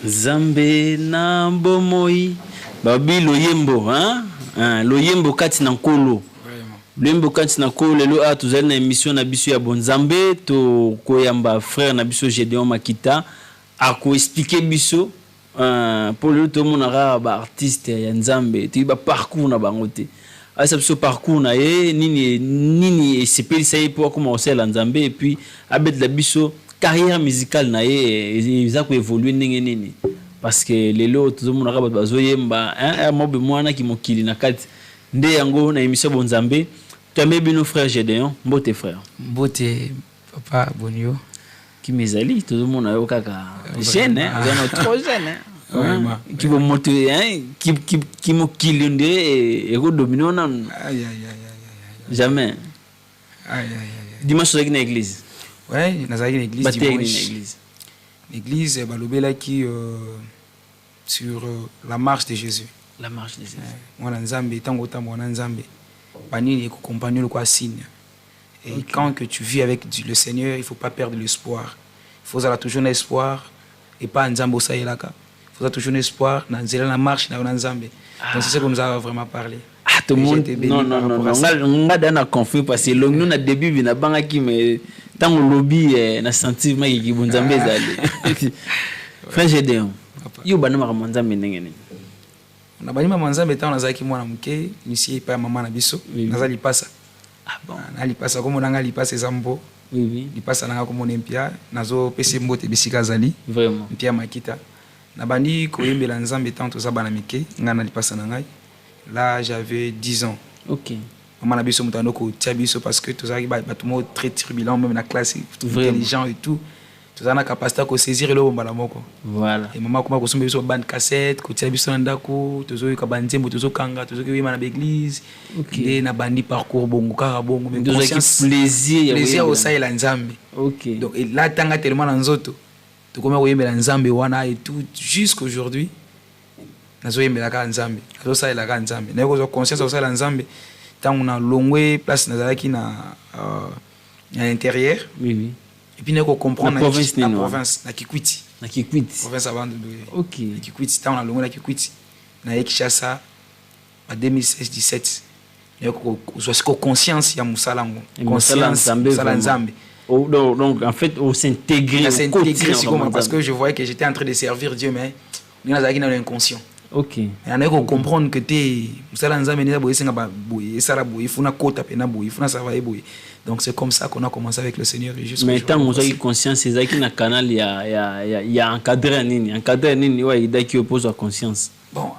Nzambe na bomoi babi loyembo loyembo kati na nkolo loyembo kati na nkolo lelo a tozali na émission na biso ya bonzambe to koyamba frère na biso Gédéon Makita ako expliquer biso pour le tout mon ba artiste ya nzambe tu ba parcours na bango te asa biso parcours na ye nini sepeli sai pour commencer la nzambe et puis abet la biso carrière musicale na ye za ko évoluer nini parce que lelo tout mon ba bazoyemba mobe mwana ki mokili na kati nde yango na émission bonzambe tu as nos frère Gédéon mbote frère mbote papa bonio qui mezali tout le monde a kaka jeune on trop jeune qui vont monter qui mo kilinde et redominer on aïe jamais dimanche dans l'église ouais dans l'église dimanche l'église balobela qui sur la marche de Jésus mwana nzambe tango mwana nzambe banini ko quoi signe. Et okay. Quand que tu vis avec le Seigneur, il ne faut pas perdre l'espoir. Il faut avoir toujours l'espoir et pas Nzambo Sayelaka. Il faut avoir toujours l'espoir dans la marche dans Nzambe. Donc c'est ce que nous avons vraiment parlé. Tout le monde non. On a confus parce que nous na début bina banga qui me tant au lobby na sentiment qui Nzambe zali. Frère Gédéon. Yo banama ka Nzambe ndengene. Na banima Nzambe tant nazaki mwana muke, initié par maman na biso, nazali pasa. Ah bon, ali pasa comme on a li pasa zambo oui li pasa nanga comme on empia nazo pese mbote bisika zali vraiment mpia makita na bandi ko yembela nzambe tant za bana mike ngana li pasa nanga là j'avais 10 ans. OK maman na biso mutando ko tia biso parce que tozaki batumo très turbulent même na classe intelligent et tout tozana capacité ko saisir le bombala moko voilà et maman kuma ko sombe biso bande cassette ko tia biso ndako tozo ka banzembo tozo kanga tozo ke wima na l'église. OK et na bandi parcours bongo kaka bongo mais conscience plaisir au ça la nzambe. OK donc là tanga tellement na nzoto to koma ko yembela nzambe wana et tout jusqu'aujourd'hui nazo yembela ka nzambe nazo ça la ka nzambe na ko conscience au ça la nzambe tango na longwe place nazalaki na à l'intérieur. Oui et puis nako comprendre la province na Kikwiti province avant de OK na Kikwiti tango na longwe na Kikwiti na Kinshasa en 2016-17 je conscience ya musalango conscience musala nzambe donc en fait on s'intégrer parce que je voyais que j'étais en train de servir Dieu mais nous avons dans l'inconscient. OK et on a comprendre que t'es musala nzambe neza boye singa ba boye sara boye funa kota pena boye funa travailler boye. Donc c'est comme ça qu'on a commencé avec le Seigneur et jusqu'à mais tant on a conscience c'est ça qui na canal il y a encadré nini ouais il qui oppose à conscience. Bon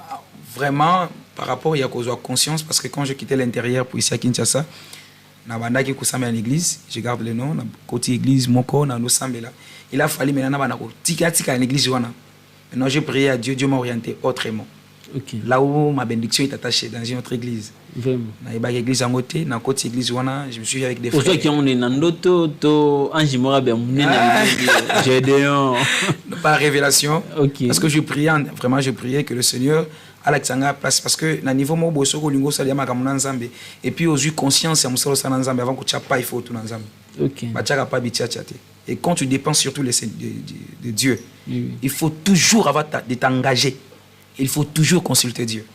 vraiment par rapport il y a cause de conscience parce que quand je quittais l'intérieur pour ici à Kinshasa na banda ki kusamba à l'église je garde le nom na côté église moko na nosambela il a fallu maintenant bana ko tika à l'église wana maintenant j'ai prié à Dieu m'a orienté autrement. OK là où ma bénédiction est attachée dans une autre église vraiment na iba église ngoté na côté église wana je me suis avec des frères pour ceux qui ont une ndoto to anji morabe munena Gédéon par révélation. OK parce que je priais que le Seigneur Alexandra place parce que na niveau mo boso ko lingo salia makamuna nzambe et puis aux yeux conscience ya musalo sana nzambe avant que tu pas il faut tout nzambe. OK ba tchaka pas bitsiachate et quand tu dépenses surtout de Dieu il faut toujours avoir de t'engager, il faut toujours consulter Dieu.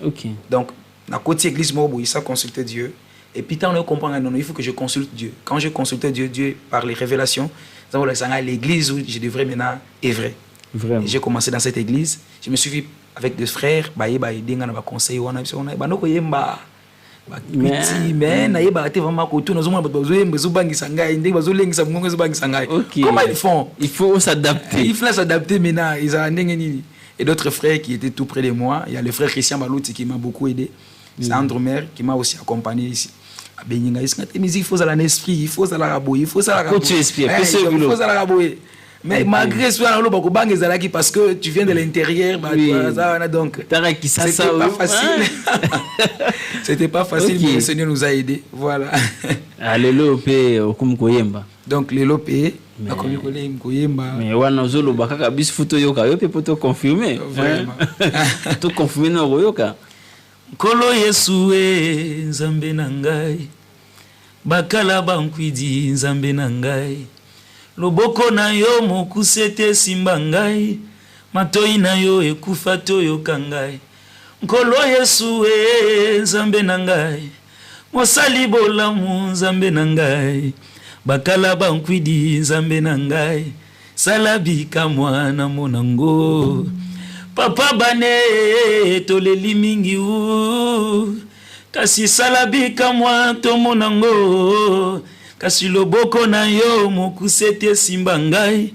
OK donc na côté église mo bo ça consulter Dieu et puis tant on comprend non il faut que je consulte Dieu. Quand je consulte Dieu par les révélations ça va ça l'église où je devrais maintenant œuvrer. Vraiment j'ai commencé dans cette église, je me suis vu avec des frères ba idenga na ba conseil wana biso na banoko yemba ba kwiti mais na yeba te vraiment ko tuna zomona ba zoyemba zo bangisa ngai ndenge ba zo lengisa mungu zo bangisa ngai. Comment ils font? Il faut s'adapter. Il faut s'adapter maintenant ils ont ndenge nini. Et d'autres frères qui étaient tout près de moi, il y a le frère Christian Balouti qui m'a beaucoup aidé. C'est Andremer qui m'a aussi accompagné ici. À Beninga il faut ça l'esprit, il faut ça la raboyer, il faut ça la raboyer. Il faut ça la raboyer. Mais malgré cela, parce que tu viens de l'intérieur, donc c'était pas facile. C'était pas facile, mais le Seigneur nous a aidés. Voilà. Donc les lopé, mais wana zolo bakaka bis photo yoka yo pe poto confirmer. Vraiment. To confirmer na yoka. Kolo Yesu nzambe na ngai. Bakala bankwidi nzambe na ngai. Loboko na yo mokuse te simba ngai matoi na yo ekufa toyoka ngai nkolo Yesu nzambe na ngai mosali bolamu nzambe na ngai bakala bankwidi nzambe na ngai salabika mwana monango papa bane toleli mingi kasi salabika mwa to monango kasi loboko na yo mokusete simba ngai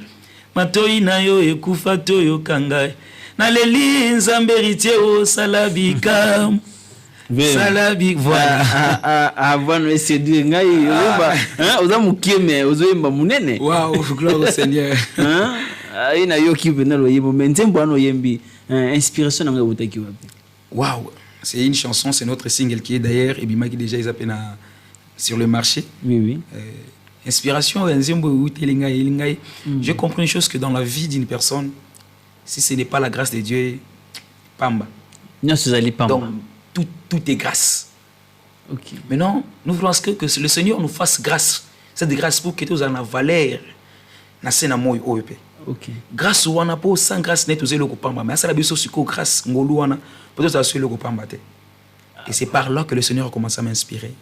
matoi na yo ekufa toyoka ngai naleli nzambe ritie o salabika Salabi voilà avant essayer de ngai oza mukeme ozoyemba munene waouh gloire au Seigneur ina yo kibena lo yebo mentembo ano yembi inspiration nga botaki wapi waouh c'est une chanson c'est notre single qui est d'ailleurs et bima qui déjà ils appellent sur le marché oui inspiration nzembo utelinga elinga j'ai compris une chose que dans la vie d'une personne si ce n'est pas la grâce de Dieu pamba non c'est ali pamba donc tout est grâce. Okay. Maintenant, nous voulons que le Seigneur nous fasse grâce. Cette grâce pour que nous ayons la valeur. Okay. Grâce ou ana po sans grâce net le kopamba. Mais ça la biso siko grâce ngolu wana peut-être ça le kopamba te. Et c'est par là que le Seigneur a commencé à m'inspirer.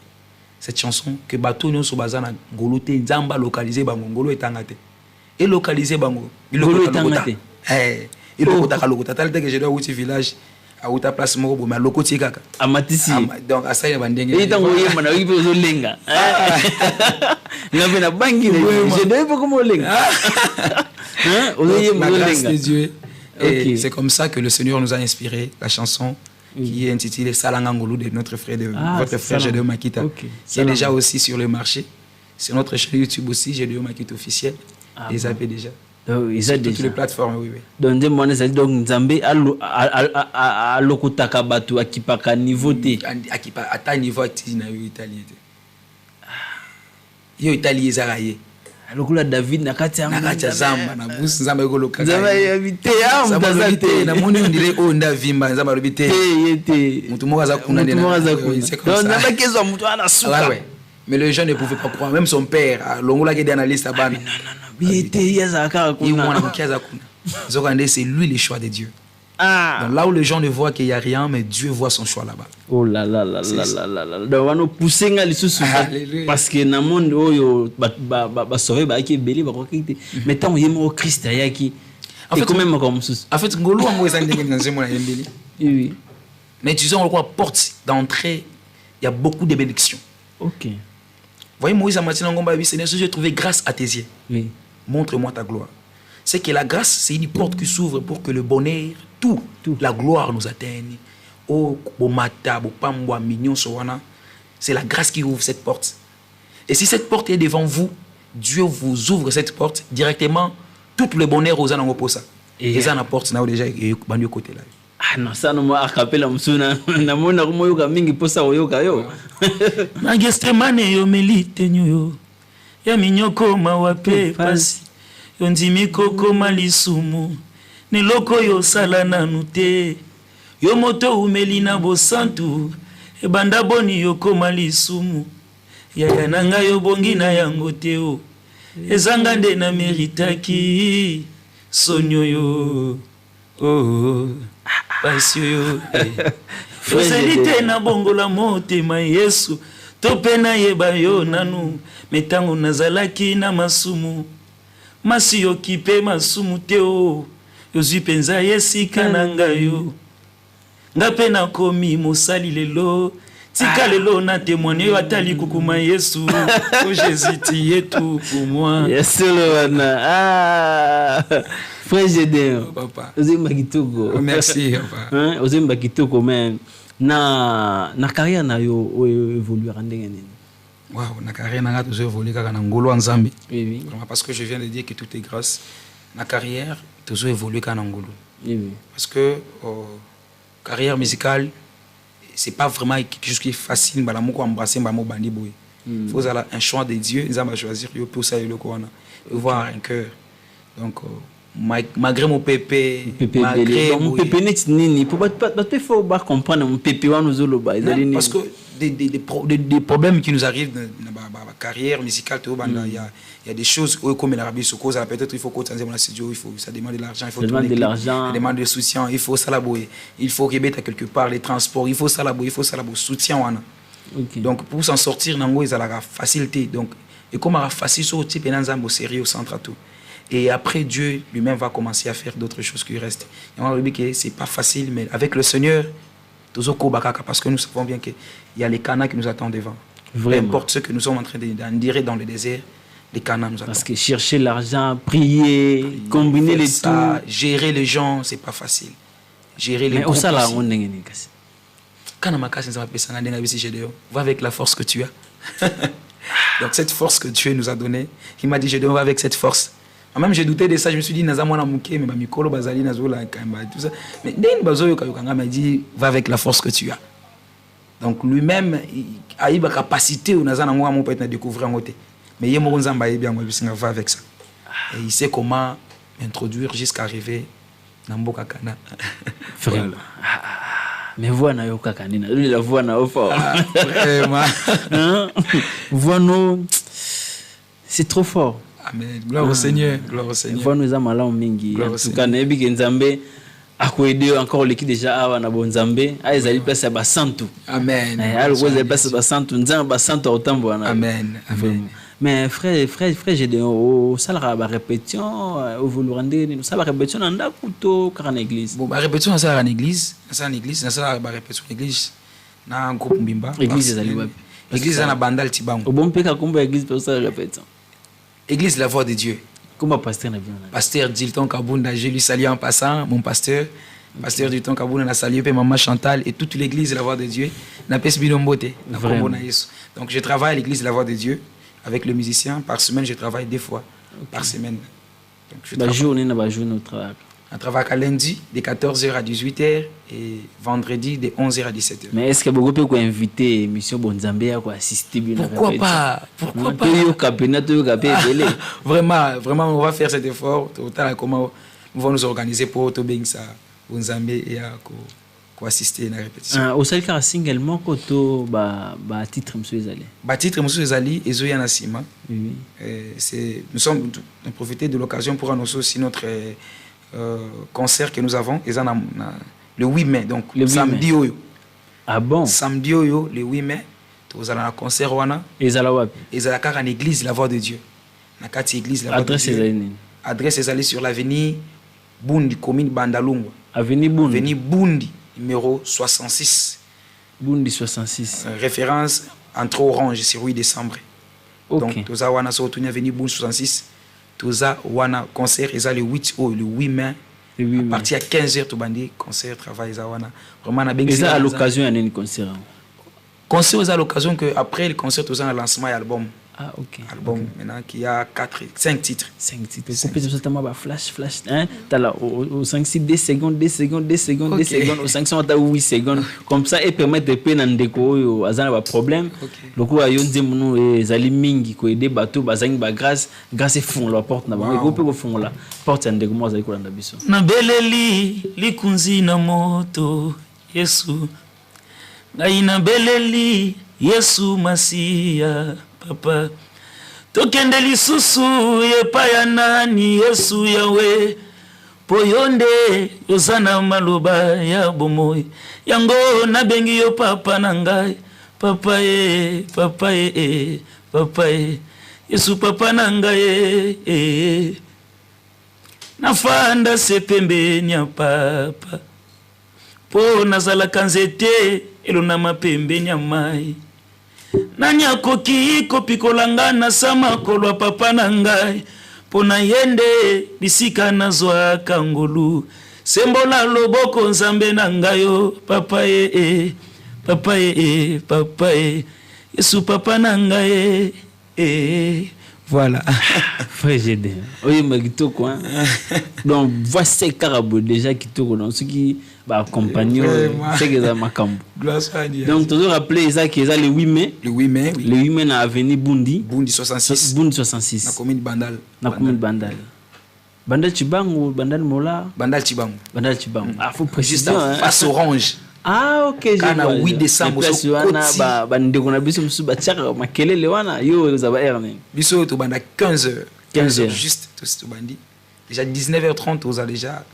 Cette chanson que bato nyo so bazana ngolu te nzamba localiser bango ngolu etangate. Et localiser bango. Ngolu etangate. Il le kota kalokota tel que je dois outil village. A uta place moko bo ma lokoti kaka amatisi donc asaya bandenge et tango yema na wipo zo lenga ngapena bangi je dois pas comme lenga la grâce de Dieu. Et c'est comme ça que le Seigneur nous a inspiré la chanson qui est intitulée Salanga Ngolu de notre frère votre frère Gédéon Makita qui est déjà aussi sur le marché sur notre chaîne YouTube aussi Gédéon Makita officiel les appels déjà sur toutes les plateformes oui. Donc donc Nzambe a lokotaka batu akipaka niveau te akipa ata niveau actif na Italie yo Italie ezaraye lokula David nakati zamba na busi nzamba ekoloka nzamba yabite amutazate na moni ondire onda vimba nzamba lobite yete mutu moko za kuna ndena donc nzamba kezo mutu ana suka mais le jeune ne pouvait pas croire même son père longola qui est analyste à Bana c'est lui le choix de Dieu. Donc là où les gens ne voient qu'il n'y a rien, mais Dieu voit son choix là-bas. Oh là là là là là là là. Donc on a poussé parce que dans le monde où bah sauver bah qui est belé bah quoi qui mais tant il est mort Christ ya qui en fait quand même comme ça. En fait ngolo ngo ezandenge dans zemo na yembeli. Oui. Mais tu sais on quoi porte d'entrée, il y a beaucoup de bénédictions. OK. Voyez Moïse a Matina Ngomba bi Seigneur, j'ai trouvé grâce à tes yeux. Oui. Montre-moi ta gloire. C'est que la grâce, c'est une porte qui s'ouvre pour que le bonheur, tout, la gloire nous atteigne. Oh, mata, pambo, mignon, soana. C'est la grâce qui ouvre cette porte. Et si cette porte est devant vous, Dieu vous ouvre cette porte directement. Tout le bonheur aux anango posa. Et ça na porte na déjà et banyo côté là. Ah non, ça non moi akapela msuna na mona ko moyoka mingi posa oyoka yo. Na gestemane yo melite nyo. Ya minyoko mawape pasi yo ndimi koko malisumu neloko yo sala nanu te yo moto umeli na bosantu ebanda boni yo koma lisumu yaya nanga yo bongi na yango te o ezanga nde na meritaki sonyo yo oh pasi yo Fosélité na bongola motema Yesu tope na yeba yo nanu metango nazalaki na masumu masi yo kipe masumu teo yozwi penza yesika na ngayo ngape na komi mosali lelo tika lelo na témoigner yo atali kukuma Yesu o Jésus ti yetu pour moi Yesu wana frère Gédéon papa ozemba kitoko merci papa ozemba kitoko mais na carrière na yo évoluer ndenge nini. Waouh, na carrière na toujours évoluer kaka na ngolo nzambe. Oui. Parce que je viens de dire que tout est grâce. Na carrière toujours évoluer kaka na ngolo. Oui. Parce que carrière musicale c'est pas vraiment quelque chose qui est facile bala moko embrasser ba mo bandi boy. Faut avoir un choix de Dieu, nzamba choisir yo pour ça le corona. Voir un cœur. Donc malgré mon pépé malgré mon pépé net nini pour pas faut pas comprendre mon pépé wa nous zoloba parce que des problèmes qui nous arrivent carrière musicale, il y a des choses comme l'Arabie Saoudite, peut-être il faut qu'on dans studio, ça demande de l'argent, il faut ça demande de soutien, il faut ça il faut qu'il y ait quelque part les transports, il faut ça soutien. Donc pour s'en sortir, il y a la facilité. Donc, et comme il y a facile, il y a un sérieux au centre à tout. Et après, Dieu lui-même va commencer à faire d'autres choses qui restent. Et on va dire que ce n'est pas facile, mais avec le Seigneur, parce que nous savons bien qu'il y a les canaux qui nous attendent devant. Vraiment. Peu importe ce que nous sommes en train d'endurer dans le désert, les canaux nous attendent. Parce que chercher l'argent, prier, combiner les tout. Gérer les gens, ce n'est pas facile. Gérer les mais groupes aussi. Va avec la force que tu as. Donc cette force que Dieu nous a donnée, il m'a dit, je dois avec cette force. Même j'ai douté de ça, je me suis dit, mais il m'a dit, va avec la force que tu as. Donc lui-même, il a une capacité où nous allons découvrir un côté. Mais il va avec ça. Et il sait comment introduire jusqu'à arriver dans Mboka Kana. Vraiment. Mais voilà, la voix n'a pas. Vraiment. Voix, c'est trop fort. Amen. Gloire au Seigneur. Gloire au Seigneur. Voix nous a malin mingi. En tout cas, Nebi Genzambe a aidé encore l'équipe déjà à Nabonzambe. A ils allaient passer à Basantu. Amen. Alors vous allez passer à Basantu. Nous avons Basantu au temps. Amen. Amen. Mais frère, j'ai dit au salaire à répétition, au vouloir nous ça la répétition dans la couteau car en église. Bon, la répétition ça en église, ça en église, ça la répétition église. Na un groupe Mbimba. Église ça liba. Église na bandal Tibango. Au bon peka comba église pour ça répétition. Église la voix de Dieu. Comment pasteur na bien. Pasteur Dilton Kabunda, je lui salue en passant, mon pasteur. Pasteur Dilton Kabunda na salué maman Chantal et toute l'église la voix de Dieu. Na pes binombote, na kombo na Yesu. Donc je travaille à l'église la voix de Dieu. Avec le musicien, par semaine, je travaille 2 fois par semaine. Donc, je travaille à lundi, de 14h à 18h et vendredi, de 11h à 17h. Mais est-ce que vous pouvez inviter M. Bonzambe à assister? Pourquoi pas? Pourquoi pas? Vraiment, on va faire cet effort. Comment nous allons nous organiser pour Tobengsa, Bonzambe et à assister à la répétition. Au seul cas singlement koto ba titre monsieur Ezali. Ba titre monsieur Ezali et Zoya Nassima. C'est nous sommes profiter de l'occasion pour annoncer aussi notre concert que nous avons le 8 mai donc le samedi oyo. Ah bon? Samedi oyo le 8 mai nous allons à concert wana ezala wapi? Ezala kaka en église la voix de Dieu. Na kati église la voix de Dieu. Adresse Ezali sur l'avenue Bundi commune Bandalungwa. Avenue Bundi numéro 66. Bundi 66. Référence entre Orange sur 8 décembre. Okay. Donc, Toza Wana Sotouni Avenue Bundi 66. Toza Wana concert, le 8 mai. À partir de 15h, tout bandi concert, travail, Zawana. Vraiment, on a à l'occasion, il y a un concert. Concert, à l'occasion que après le concert, on a un lancement et album. Ah, ok. Album, maintenant, qui a 5 titres. 5 titres. C'est totalement flash. Hein? Tu as là, au 5, 6, 2 secondes, 2 secondes, 2 secondes, 2 secondes. Au 5, 8 secondes. Comme ça, et permettre de payer dans le déco, il y a un problème. Le coup, il y a des mingi qui des bateaux, bazang grâce et fond la porte na bango. Il peut fond la porte en déco moi za ko landa biso. Na beleli likunzi na moto Yesu. Ngai na beleli Yesu Masia. Papa, tokende lisusu yepa ya nani Yesu yawe poyonde yozana maloba ya bomoi yango nabengi yo papa na ngai papa e Yesu papa na ngai nafanda se pembeni ya papa po nazalaka nzete elona mapembeni ya mai nani akoki kopikola na sama kolwa papa na ngai pona yende bisika nazwaka ngolu sembola loboko nzambe na ngayo papa papa Yesu papa na ngai voilà. Frère Gédé. Oui, mais kitoko hein. Donc voici carabo déjà kitoko dans ce qui va accompagner c'est que ça makambo. Donc toujours rappeler ça qui est le 8 mai. Le 8 mai, oui. Le 8 mai na avenue Bundi 66. Bundi 66. Na commune Bandal. Bandal Chibango, Bandal Mola. Bandal Chibango. Ah, faut préciser face Orange. Ah, ok, kana 8 décembre so koti ba ndeko na biso musu ba tiaka makelele wana yo za ba erne biso to banda 15h 15h juste to bandi déjà 19h30 aux déjà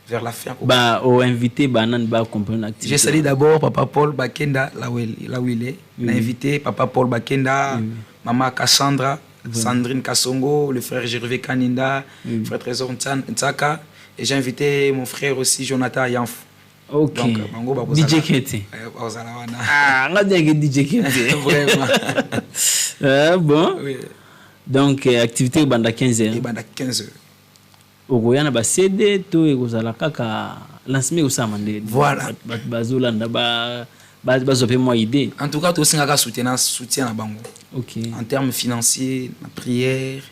vers la fin ba au invité banan ba comprendre activité. J'ai salué d'abord papa Paul Bakenda là où il est. N'a invité papa Paul Bakenda, maman Cassandra, Sandrine Kassongo, le frère Gervais Kaninda, frère Trésor Ntsaka et j'ai invité mon frère aussi Jonathan Yanf. OK. Donc DJ Kete. Ah, on a dit que DJ Kete. Vraiment. Bon. Oui. Donc activité banda 15h. Et banda 15h. Ogoyana ba CD to ekozala kaka lancement osama nde. Voilà. Bazolanda ba bazope moi idée. En tout cas to singaka soutien na bango. OK. En termes financiers, la prière,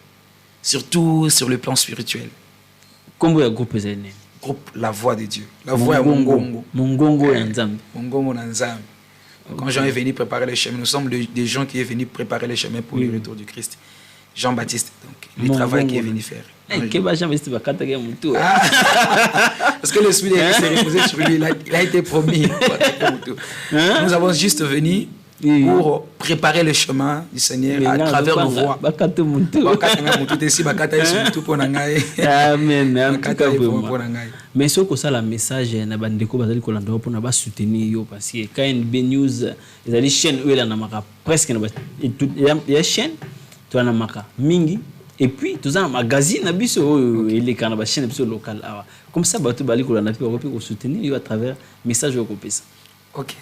surtout sur le plan spirituel. Kombo ya groupe zene. Groupe La Voix de Dieu. La Voix ya Mongongo. Mongongo ya Nzambe. Mongongo na Nzambe. Quand Jean est venu préparer le chemin, nous sommes des gens qui est venu préparer le chemin pour le retour du Christ. Jean-Baptiste, donc, le travail qu'il est venu faire. Jean-Baptiste va canter mon tour. Parce que l'Esprit s'est reposé sur lui, il a été promis. Nous avons juste venu pour préparer le chemin du Seigneur à travers nos voix. Amen. Mais ce que ça le message na bandeko bazali kolanda pour na ba soutenir yo parce que KNB News ezali chaîne où elle na maka presque na ya chaîne to na maka mingi et puis tout ça magazine na biso il est kana ba chaîne biso local awa comme ça bato bali kolanda pe ko soutenir yo à travers message yo kopesa. OK.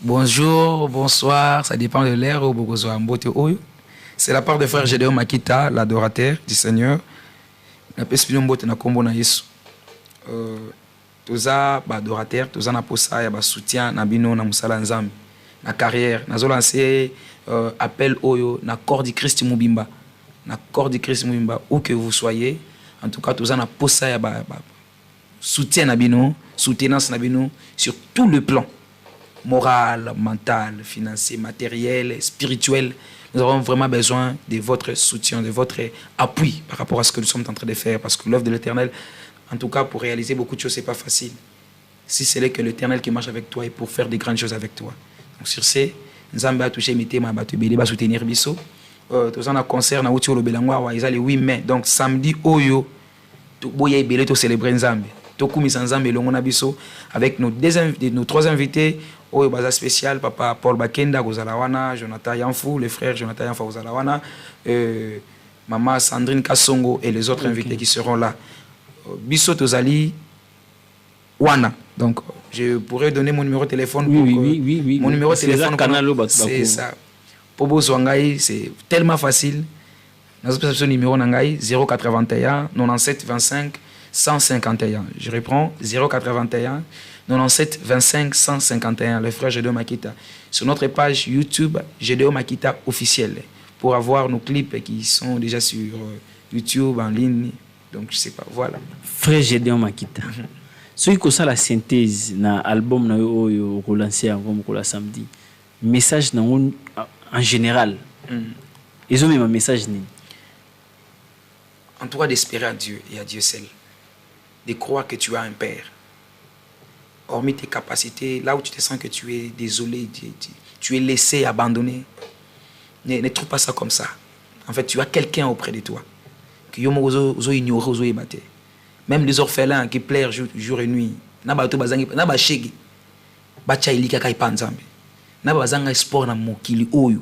Bonjour, bonsoir, ça dépend de l'ère au Bogozo Ambote Oyo. C'est la part de frère Gédéon Makita, l'adorateur du Seigneur. Na pespino mbote na kombo na Yesu. Toza ba adorateur, toza na posa ya ba soutien na bino na musala nzambe. Na carrière, nazo lancer appel Oyo na corps du Christ Mubimba. Na corps du Christ Mubimba où que vous soyez. En tout cas, toza na posa ya ba soutien na bino, soutenance na bino sur tout le plan. Moral, mental, financier, matériel, spirituel. Nous avons vraiment besoin de votre soutien, de votre appui par rapport à ce que nous sommes en train de faire. Parce que l'œuvre de l'Éternel, en tout cas, pour réaliser beaucoup de choses, ce n'est pas facile. Si c'est que l'Éternel qui marche avec toi et pour faire des grandes choses avec toi. Donc sur ce, nous avons touché mes thèmes, nous avons soutenir Bisso. Nous avons un concert dans le Belangwa, ils ont le 8 mai. Donc samedi, Oyo, nous avons célébrer Nzambe. Avec nos trois invités, Oyo Baza spécial, papa Paul Bakenda, Gozalawana, Jonathan Yanfou, le frère Jonathan Yanfou Gozalawana, maman Sandrine Kassongo et les autres invités qui seront là. Bisso Tozali Wana. Donc, je pourrais donner mon numéro de téléphone. Oui. Mon numéro de téléphone, c'est ça. Pobo Zwangai, c'est tellement facile. Notre numéro Nangai 081 97 25 151. Je reprends 081 97 25 151. Le frère Gédéon Makita. Sur notre page YouTube, Gédéon Makita officiel. Pour avoir nos clips qui sont déjà sur YouTube en ligne. Donc je sais pas, voilà. Frère Gédéon Makita. Celui qui a la synthèse dans l'album na yo relancé comme la samedi. Message en général. Ils ont même un message ni. En tout cas d'espérer à Dieu et à Dieu seul. De croire que tu as un père. Hormis tes capacités, là où tu te sens que tu es désolé, tu es laissé, abandonné, ne trouve pas ça comme ça. En fait, tu as quelqu'un auprès de toi. Même les orphelins qui pleurent jour et nuit. Espoir na mokili oyo.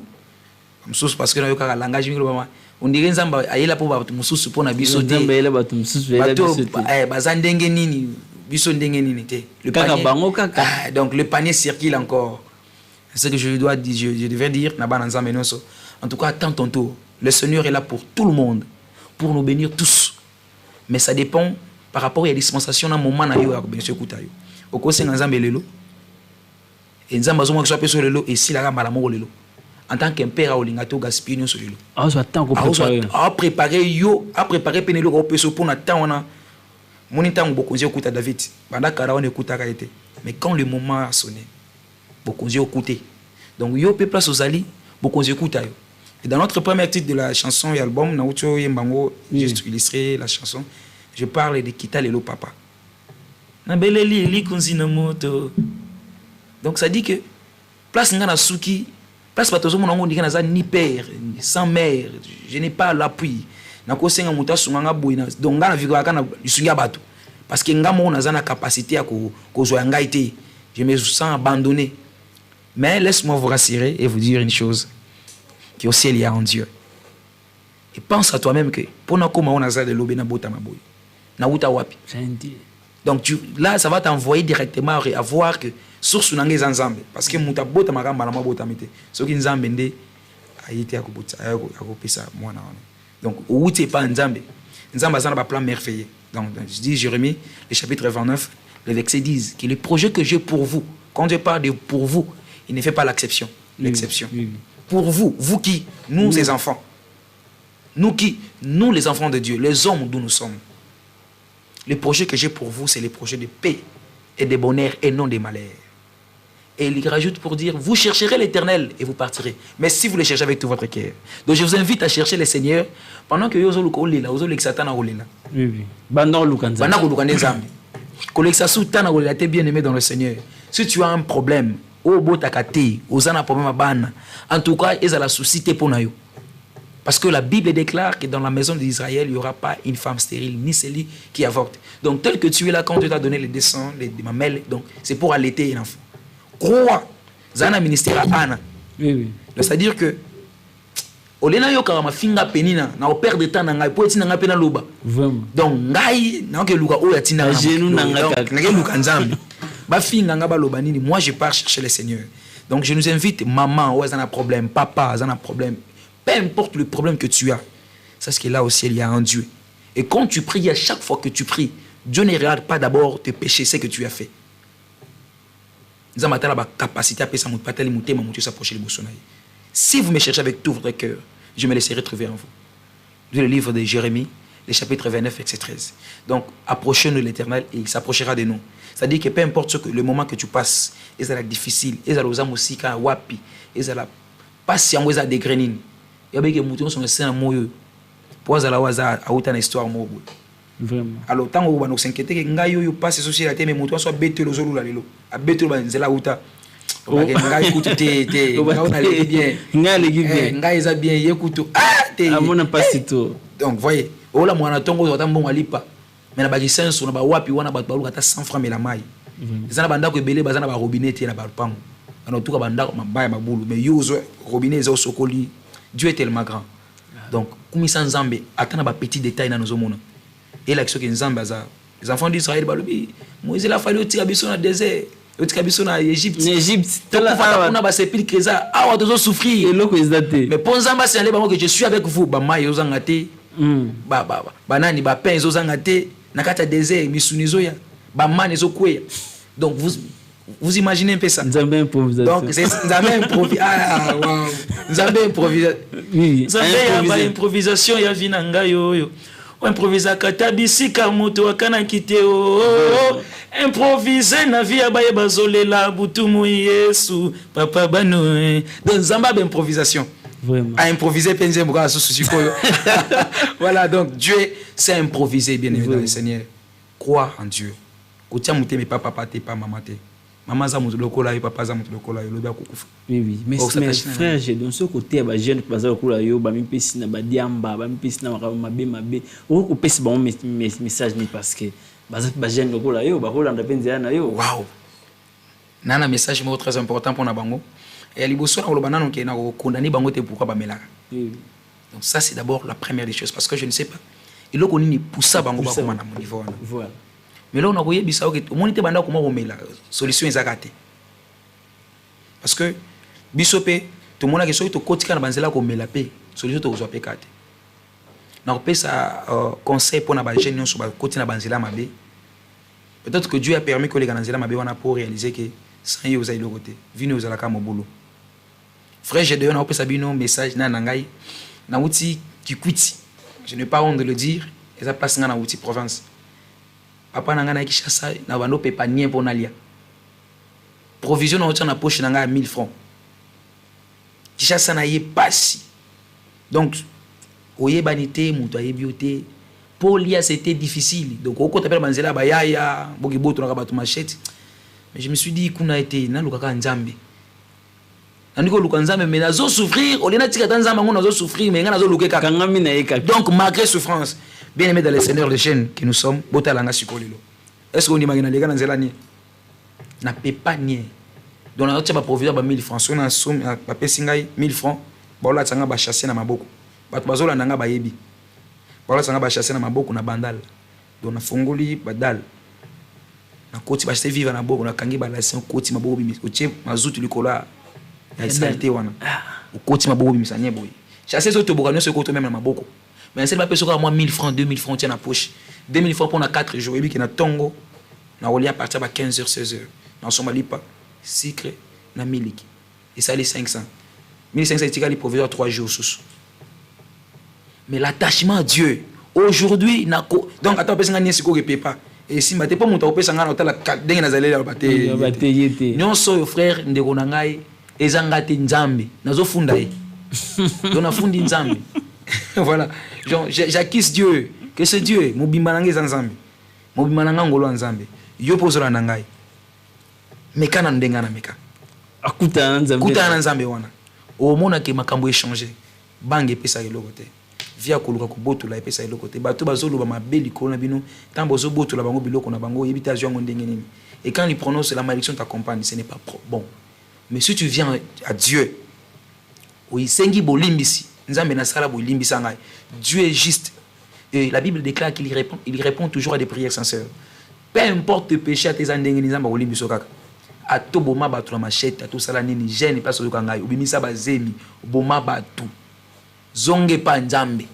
Parce que na yoka langage on dirait nzamba ayela po ba mususu po na biso te. Nzamba ayela ba mususu ayela biso te. Bazandenge nini biso ndenge nini te. Le panier bango kaka. Donc le panier circule encore. C'est ce que je devais dire na ba nzamba noso. En tout cas, attends ton tour. Le Seigneur est là pour tout le monde, pour nous bénir tous. Mais ça dépend par rapport à la dispensation na moment na yo bien sûr kutayo. Okose nzamba lelo. Et nzamba zo mo so peso lelo et si la gamba la mo lelo. En tant qu'un père, on a gaspillé sur le a préparé Pénélo au peso pour attendre. Mon temps beaucoup écouté David. On écoute mais quand le moment a sonné, beaucoup écouté. Donc yo pe place aux ali, beaucoup écoute. Et dans notre premier titre de la chanson et album, Naocho Yembango, juste illustré la chanson, je parle de Kita Lelo Papa. na beleli likunzi na moto. Donc ça dit que place nga na suki, place batozo mon ngo ndika na ni père, sans mère, je n'ai pas l'appui. Na ko senga muta sunganga boina. Donc nga na viko kana isunga bato. Parce que nga mo na za na capacité à ko zo nga été. Je me sens abandonné. Mais laisse-moi vous rassurer et vous dire une chose, qui au ciel il y a en Dieu. Et pense à toi-même que pour na koma on a za de lobe na bota maboy. Na uta wapi. Donc là ça va t'envoyer directement à voir que source na ngeza nzambe parce que muta bota makamba na mabota mite. Soki nzambe nde ayite akobota akopesa mwana wana. Donc outé pas nzambe. Nzambe azana ba plan merveilleux. Donc je dis Jérémie, le chapitre 29, le verset 10, que le projet que j'ai pour vous, quand je parle de pour vous, il ne fait pas l'exception. L'exception. Oui. Pour vous, vous qui, nous les enfants, nous qui, nous les enfants de Dieu, les hommes d'où nous sommes. Le projet que j'ai pour vous, c'est le projet de paix et de bonheur et non de malheur. Et il rajoute pour dire, vous chercherez l'Éternel et vous partirez. Mais si vous le cherchez avec tout votre cœur. Donc je vous invite à chercher le Seigneur pendant que vous avez bien aimé dans le Seigneur. Si tu as un problème, en tout cas, ils ont la souci pour nous. Parce que la Bible déclare que dans la maison d'Israël, il n'y aura pas une femme stérile, ni celui qui avorte. Donc tel que tu es là, quand tu t'as donné les dessins, les mamelles, donc c'est pour allaiter un enfant. Crois, Zana ministère à Anna. Oui. C'est-à-dire que Olena yo kama finga penina na o perdre temps na ngai po etina nga pena loba. Vraiment. Donc ngai na ke luka o yatina na genou na nga ke luka nzambe. Ba finga nga ba loba nini, moi je pars chercher le Seigneur. Donc je nous invite maman, ou un problème, papa, un problème, peu importe le problème que tu as. C'est ce que là au ciel il y a un Dieu. Et quand tu pries, à chaque fois que tu pries, Dieu ne regarde pas d'abord tes péchés, ce que tu as fait. Si vous me cherchez avec tout votre cœur, je me laisserai trouver en vous. Le livre de Jérémie, le chapitre 29, verset 13. Donc, approchez-nous de l'Éternel et il s'approchera de nous. C'est-à-dire que peu importe le moment que tu passes, il est difficile, il est aussi wapi, il est patient, il est dégrénine. Il y a des gens qui sont en moyo. Pour ça, la une histoire mobile. Vraiment. Alors, tant que vous s'inquiétez que ngayo yo passe sur la terre, mais mutu soit bête le zolo la lelo. A bête le nzela uta. Ngayo écoute te ngayo na le bien. Ngayo za bien écoute. Ah te. Amona pasito. Donc voyez, ola mwana tongo zo tambongo alipa. Mais na ba kisenso na ba wapi wana ba baluka ta 100 francs mela mai. Ezana banda ko ebele bazana ba robinet na ba pango. Na tuka banda ko mabaya mabulu, mais yuzo robinet zo sokoli. Dieu est tellement grand. Donc, comme ça nzambe atana ba petit détail na nos mona. Et là, les enfants d'Israël, Moïse a fallu tirer dans le désert, tirer en Égypte. En Égypte, on a sépulcre ça, on doit souffrir. Mais pour Nzamba, c'est que je suis avec vous. Maï aux angate, banani, pain aux angate, nakata désert, misunizoya, man aux kwe. Donc vous imaginez un peu ça. Nzamba improvisation. Donc c'est Nzamba improvisation. Ah waouh. Nzamba improvisation. Oui. Nzamba improvisation ya vinanga yo. Improvisa katabisika moto akana kiteo improviser na via baye bazolela butumu Yesu papa bano donc Nzamba improvisation vraiment à improviser penze mboka souci koyo. Voilà, donc Dieu sait improviser bien évidemment le Seigneur. Crois en Dieu. Kotia muté mais papa te pas maman te. Maman za mutu lokola yo papa za mutu lokola yo lobi akukufa. Oui mais frère, j'ai dans ce côté ba jeune baza lokola yo ba mipesi na ba diamba ba mipesi na mabe o ko pesi ba message ni parce que baza ba jeune lokola yo ba kolanda penza na yo. Wow. Nana message mo très important pour na bango. Et liboso na loba nano ke na ko condamner bango te pourquoi ba melaka. Donc ça c'est d'abord la première des choses parce que je ne sais pas. Il loko nini poussa bango ba koma na mon niveau. Voilà. Mais là on a voyé bisa que au monde te banda comment romela solution ezakate parce que bisope tout le monde a que so to kotika na banzela ko mela pe solution to zo pe kate na pe ça conseil pour na ba jeune so ba kotina na banzela mabe. Peut-être que Dieu a permis que les ganzela mabe wana pour réaliser que sans yo za iloko te vino za la ka mobulu. Frère, j'ai donné na pe ça bino message na ngai na outi Kikwiti, je n'ai pas honte de le dire, et ça place na outi province. Papa nanga na Kishasa na bando pe panier pour nalia. Provision na outi na poche nanga 1000 francs. Kishasa na ye pasi. Donc oye banité muto aye bioté Polia, c'était difficile. Donc, au côté de Banzela, Bayaya, Bogiboto, Nagabato Machette. Mais je me suis dit, qu'on a été, na Lukaka Nzambe. Nandiko Lukanzambe, mais nazo souffrir, au lieu de tika Tanzamba, on nazo souffrir, mais nazo Lukeka. Donc, malgré souffrance, bien aimé dans les seigneurs de chaîne que nous sommes, Bota Langa Sikolilo. Est-ce qu'on imagine les gars dans Zélanie? N'a pas nier. Donc, on a reçu ma provision de 1000 francs. Si on a somme, on a 1000 francs, on a chassé dans ma boco. On a nanga bayebi. On a chassé dans ma boco, na bandal. Donc, on a fongoli badal. On a côté baché vivre na boco, on a kangi balasé, on côté ma boco bimis. On tient ma zout likola. Il y a saleté wana. On côté ma boco bimis anye boy. Chassé autres boco, nous se côté même na ma boco. Mais c'est pas personne moi 1000 francs, 2000 francs tient na poche. 2000 francs pour on a 4 jours et puis qu'on a tongo. On a relié à partir de 15h 16h. On somali pas sucre na miliki. Et ça les 500. 1500 c'est les provisoire 3 jours sous. Mais l'attachement à Dieu aujourd'hui donc attends personne n'a siko que pas. Et si mate pas monta opesa ngana otala dengue nazalé la baté. Non so frère ndeko na ngai ezanga te nzambe. Nazo funda ye. Donc na fundi nzambe. Voilà. J'acquise Dieu. Que c'est Dieu. Mobimba nanga nzambe. Mobimba nanga ngolo nzambe. Yo pozola na ngai. Meka na ndenga na meka. Akuta nzambe. Kuta na nzambe wana. O mona ke makambo échanger. Bange pesa eloko te. Via koluka ko botola pesa eloko te. Bato bazoloba mabeli ko na bino. Tant bozo botola bango biloko na bango yebita zwango ndenge nini. Et quand il prononce la malédiction t'accompagne, ce n'est pas bon. Mais si tu viens à Dieu, oui, sengi bolimbisi. Nzambe na sala bolimbisa ngai. Dieu est juste. Et la Bible déclare qu'il répond toujours à des prières sincères. Peu importe tes péchés à tes andengeni nzamba olimbiso kaka. A to boma batu la machette, a to sala nini gêne pas so kangai, obimisa bazemi, boma batu. Zonge pa nzambe.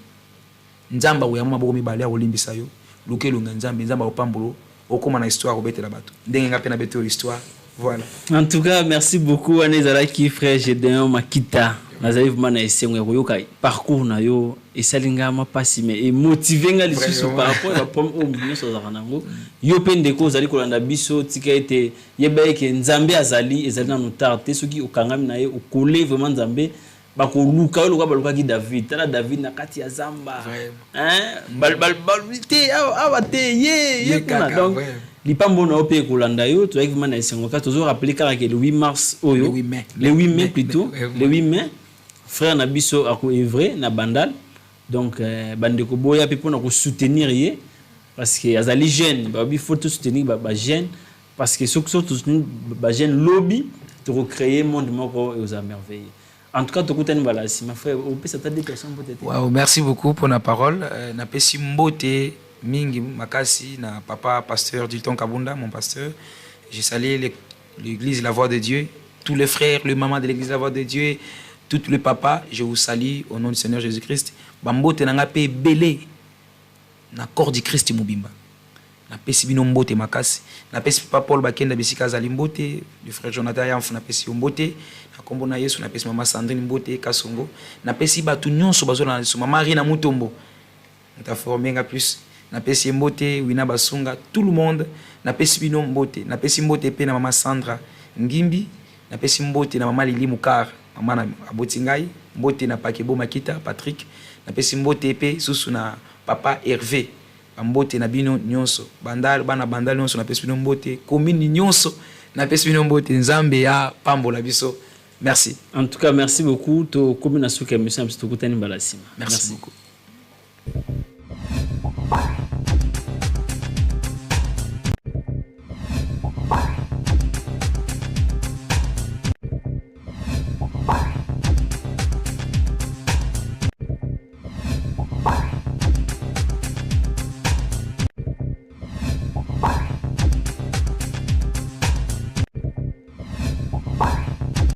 Nzamba uyama boko mibale a olimbisa yo. Luke lunga nzambe, nzamba opambolo, okoma na histoire obete la batu. Ndenge nga pena bete l'histoire. Voilà. En tout cas, merci beaucoup Anezalaki frère Gédéon Makita. Nazali vraiment na esengo ya koyoka parcours na yo esalinga mapasi mais et motiver nga lisusu par rapport à pomme au milieu so za kanango yo pende ko zali kolanda biso tika ete yeba ke nzambe azali ezali na notarte soki okangami na ye okole vraiment nzambe ba ko luka yo luka ki David tala David na kati ya zamba hein balité awate ye kuna donc lipambo na opé kolanda yo to vraiment na esengo ka tozo rappeler kala ke le 8 mars oyo le 8 mai plutôt le 8 mai frère Nabiso a œuvré na bandal donc bandeko boya pe pour na ko soutenir ye parce que azali jeune ba bi faut tout soutenir ba jeune parce que ceux qui sont soutenir ba jeune lobby to recréer monde moko et aux merveilles. En tout cas to kutani balasi ma frère on peut s'attendre des personnes peut-être. Wow, merci beaucoup pour la parole. Na pesi mbote mingi makasi na papa pasteur Dilton Kabunda mon pasteur. J'ai salué l'église La Voix de Dieu, tous les frères, le maman de l'église La Voix de Dieu. Tout le papa, je vous salue au nom du Seigneur Jésus-Christ. Bambote nanga pe belé na corps du Christ mobimba. Na pesi bino mbote makasi. Na pesi papa Paul Bakenda bisika zali mbote, le frère Jonathan Yamfu na pesi mbote, na kombo na Yesu na pesi mama Sandrine mbote Kasongo. Na pesi batu nyonso bazola na so mama Rina Mutombo. Ta formé nga plus. Na pesi mbote Wina Basunga, tout le monde na pesi bino mbote. Na pesi mbote pe na mama Sandra Ngimbi, na pesi mbote na mama Lili Mukar. Amana abotingai mbote na Pakebo Makita Patrick na pesi mbote pe susu na papa Hervé mbote na bino nyonso bandal bana bandal nyonso na pesi bino mbote commune nyonso na pesi bino mbote nzambe ya pambola biso. Merci. En tout cas merci beaucoup to commune asuka mission to kutani balasima. Merci beaucoup.